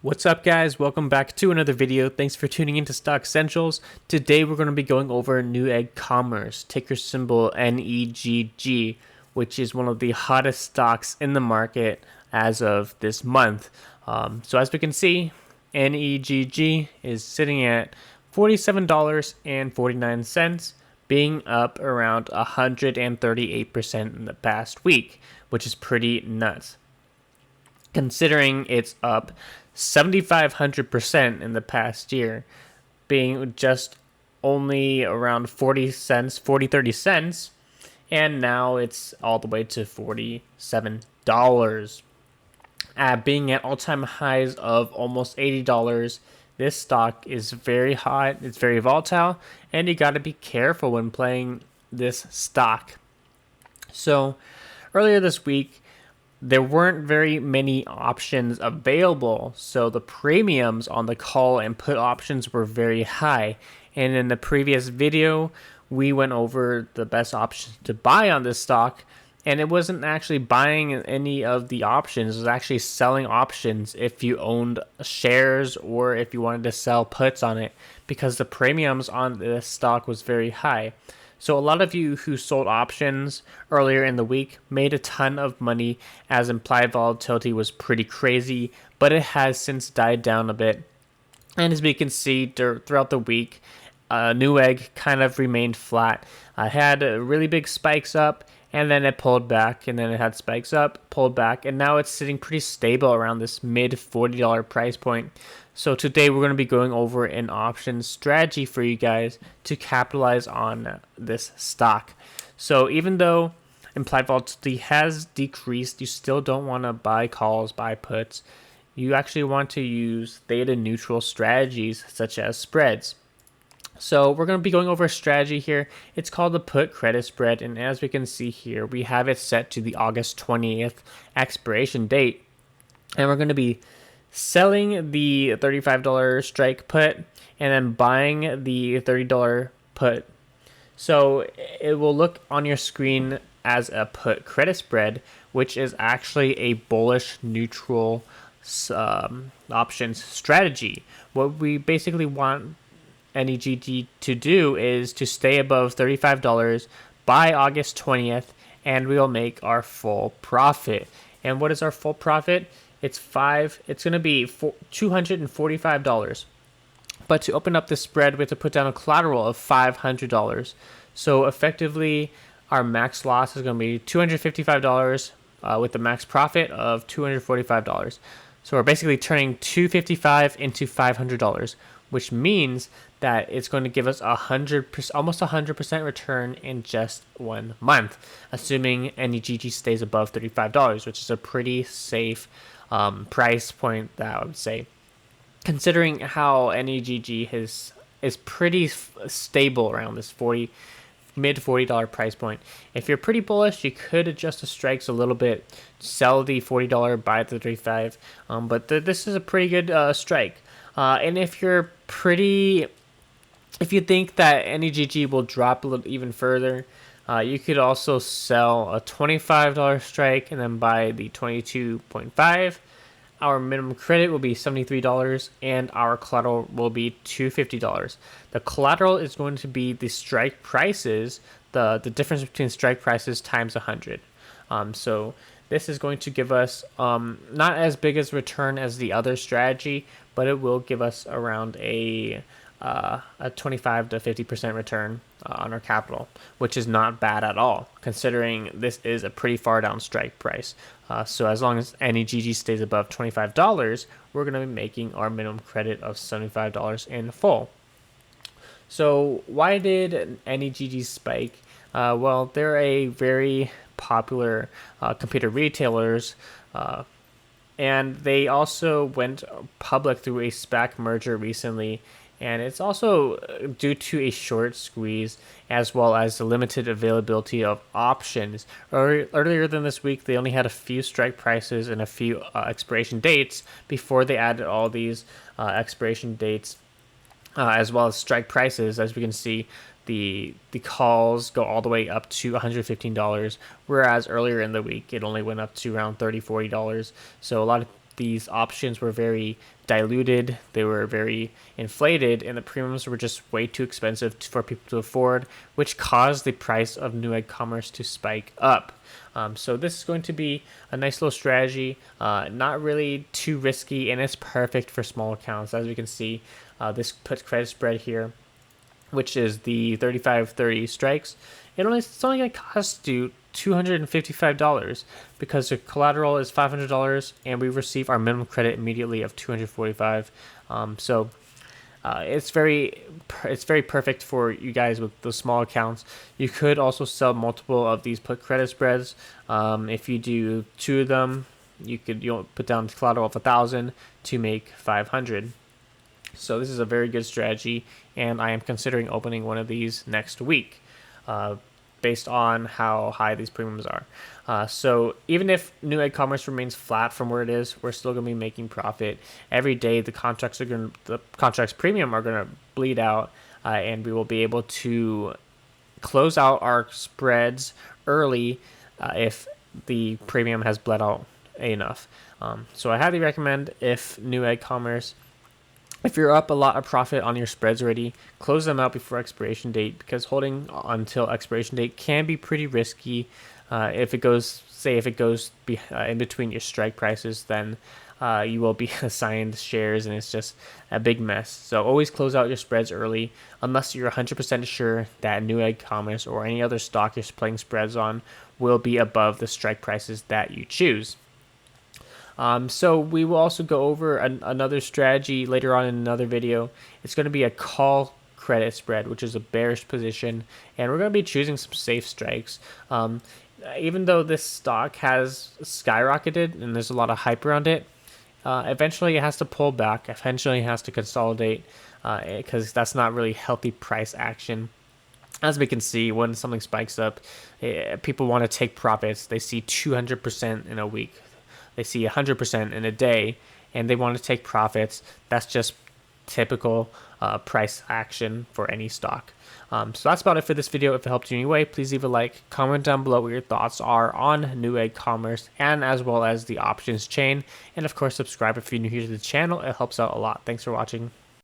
What's up, guys? Welcome back to another video. Thanks for tuning into Stock Essentials. Today we're going to be going over Newegg Commerce, ticker symbol NEGG, which is one of the hottest stocks in the market as of this month. So as we can see, NEGG is sitting at $47.49, being up around 138% in the past week, which is pretty nuts, considering it's up 7,500% in the past year, being just only around 40 cents, 30 cents, and now it's all the way to $47. Being at all-time highs of almost $80, this stock is very hot, it's very volatile, and you got to be careful when playing this stock. So, earlier this week, there weren't very many options available, so the premiums on the call and put options were very high. And in the previous video, we went over the best options to buy on this stock, and it wasn't actually buying any of the options. It was actually selling options if you owned shares or if you wanted to sell puts on it, because the premiums on this stock was very high. So a lot of you who sold options earlier in the week made a ton of money, as implied volatility was pretty crazy, but it has since died down a bit. And as we can see throughout the week, Newegg kind of remained flat. Had really big spikes up, and then it pulled back, and then it had spikes up, pulled back, and now it's sitting pretty stable around this mid $40 price point. So today we're going to be going over an option strategy for you guys to capitalize on this stock. So even though implied volatility has decreased, you still don't want to buy calls, buy puts. You actually want to use theta neutral strategies such as spreads. So we're going to be going over a strategy here. It's called the put credit spread, and as we can see here, we have it set to the August 20th expiration date, and we're going to be selling the $35 strike put and then buying the $30 put. So it will look on your screen as a put credit spread, which is actually a bullish neutral options strategy. What we basically want NEGG to do is to stay above $35 by August 20th, and we'll make our full profit. And what is our full profit? It's going to be $245. But to open up the spread, we have to put down a collateral of $500. So effectively, our max loss is going to be $255 with a max profit of $245. So we're basically turning $255 into $500, which means that it's going to give us almost 100% return in just 1 month, assuming NEGG stays above $35, which is a pretty safe price point, that I would say, considering how NEGG is pretty stable around this mid $40 price point. If you're pretty bullish, you could adjust the strikes a little bit, sell the $40, buy the 35, but this is a pretty good strike. And if you think that NEGG will drop a little even further, you could also sell a $25 strike and then buy the 22.5. Our minimum credit will be $73, and our collateral will be $250. The collateral is going to be the strike prices, the difference between strike prices times 100. So this is going to give us not as big as return as the other strategy, but it will give us around a 25 to 50% return on our capital, which is not bad at all, considering this is a pretty far down strike price. So as long as NEGG stays above $25, we're going to be making our minimum credit of $75 in full. So why did NEGG spike? Well, they're a very popular computer retailers, and they also went public through a SPAC merger recently. And it's also due to a short squeeze, as well as the limited availability of options. Earlier than this week, they only had a few strike prices and a few expiration dates before they added all these expiration dates, as well as strike prices. As we can see, the calls go all the way up to $115, whereas earlier in the week, it only went up to around $30, $40. So a lot of these options were very diluted, they were very inflated, and the premiums were just way too expensive for people to afford, which caused the price of Newegg Commerce to spike up. So this is going to be a nice little strategy, not really too risky, and it's perfect for small accounts. As we can see, this puts credit spread here, which is the 35-30 strikes. It's only going to cost you $255 because the collateral is $500, and we receive our minimum credit immediately of $245. So it's very perfect for you guys with the small accounts. You could also sell multiple of these put credit spreads. If you do 2 of them, you'll put down the collateral of 1,000 to make 500. So this is a very good strategy, and I am considering opening one of these next week, based on how high these premiums are. So even if Newegg Commerce remains flat from where it is, we're still going to be making profit every day. The contracts premium are going to bleed out, and we will be able to close out our spreads early if the premium has bled out enough. So I highly recommend, if Newegg Commerce, if you're up a lot of profit on your spreads already, close them out before expiration date, because holding until expiration date can be pretty risky. If it goes in between your strike prices, then you will be assigned shares, and it's just a big mess. So always close out your spreads early, unless you're 100% sure that Newegg Commerce or any other stock you're playing spreads on will be above the strike prices that you choose. So we will also go over another strategy later on in another video. It's going to be a call credit spread, which is a bearish position, and we're going to be choosing some safe strikes. Even though this stock has skyrocketed and there's a lot of hype around it, eventually it has to pull back. Eventually it has to consolidate, because that's not really healthy price action. As we can see, when something spikes up, people want to take profits. They see 200% in a week. They see 100% in a day, and they want to take profits. That's just typical price action for any stock. So that's about it for this video. If it helped you in any way, please leave a like, comment down below what your thoughts are on Newegg Commerce, and as well as the options chain. And of course, subscribe if you're new here to the channel. It helps out a lot. Thanks for watching.